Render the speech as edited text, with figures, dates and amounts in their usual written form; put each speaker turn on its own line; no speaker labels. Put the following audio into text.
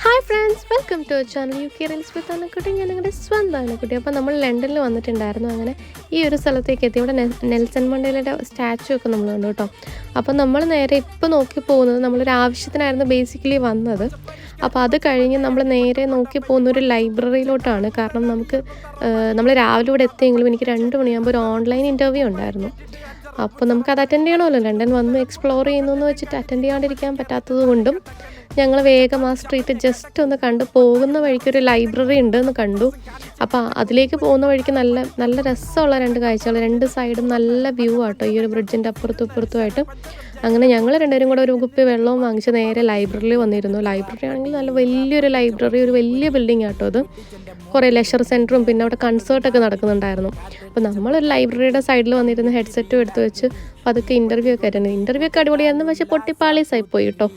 Hi friends, welcome to channel U K reels with Annakutty. ഞാൻ നിങ്ങളുടെ സ്വന്തം അന്നക്കുട്ടി. അപ്പോൾ നമ്മൾ ലണ്ടനിൽ വന്നിട്ടുണ്ടായിരുന്നു. അങ്ങനെ ഈ ഒരു സ്ഥലത്തേക്ക് എത്തി. ഇവിടെ നെൽസൺ മണ്ടേലയുടെ സ്റ്റാച്ചു ഒക്കെ നമ്മൾ കണ്ടു കേട്ടോ. അപ്പോൾ നമ്മൾ നേരെ ഇപ്പോൾ നോക്കി പോകുന്നത് നമ്മളൊരു ആവശ്യത്തിനായിരുന്നു ബേസിക്കലി വന്നത്. അപ്പോൾ അത് കഴിഞ്ഞ് നമ്മൾ നേരെ നോക്കി പോകുന്ന ഒരു ലൈബ്രറിയിലോട്ടാണ്. കാരണം നമ്മൾ രാവിലെ ഇവിടെ എത്തിയെങ്കിലും എനിക്ക് 2 മണിയാകുമ്പോൾ ഒരു ഓൺലൈൻ ഇൻ്റർവ്യൂ ഉണ്ടായിരുന്നു. അപ്പോൾ നമുക്കത് അറ്റൻഡ് ചെയ്യണമല്ലോ. ലണ്ടൻ വന്ന് എക്സ്പ്ലോർ ചെയ്യുന്നു എന്ന് വെച്ചിട്ട് അറ്റൻഡ് ചെയ്യാണ്ടിരിക്കാൻ പറ്റാത്തത് കൊണ്ടും ഞങ്ങൾ വേഗം ആ സ്ട്രീറ്റ് ജസ്റ്റ് ഒന്ന് കണ്ടു. പോകുന്ന വഴിക്കൊരു ലൈബ്രറി ഉണ്ടെന്ന് കണ്ടു. അപ്പോൾ അതിലേക്ക് പോകുന്ന വഴിക്ക് നല്ല നല്ല രസമുള്ള 2 കാഴ്ചകൾ. 2 സൈഡും നല്ല വ്യൂ ആട്ടോ, ഈ ഒരു ബ്രിഡ്ജിൻ്റെ അപ്പുറത്തും ഇപ്പുറത്തുമായിട്ട്. അങ്ങനെ ഞങ്ങൾ 2 പേരും കൂടെ ഒരു കുപ്പി വെള്ളവും വാങ്ങിച്ച് നേരെ ലൈബ്രറിയിൽ വന്നിരുന്നു. ലൈബ്രറി ആണെങ്കിൽ നല്ല വലിയൊരു ലൈബ്രറി, ഒരു വലിയ ബിൽഡിംഗ് ആട്ടോ അത്. കുറേ ലെഷർ സെൻറ്ററും പിന്നെ അവിടെ കൺസേർട്ടൊക്കെ നടക്കുന്നുണ്ടായിരുന്നു. അപ്പോൾ നമ്മളൊരു ലൈബ്രറിയുടെ സൈഡിൽ വന്നിരുന്ന് ഹെഡ്സെറ്റും എടുത്ത് വെച്ച് അപ്പോൾ അതൊക്കെ ഇൻ്റർവ്യൂ ഒക്കെ ആയിരുന്നു. ഇൻ്റർവ്യൂ ഒക്കെ അടിപൊളിയായിരുന്നു, പക്ഷേ പൊട്ടിപ്പാളീസായി പോയി കേട്ടോ.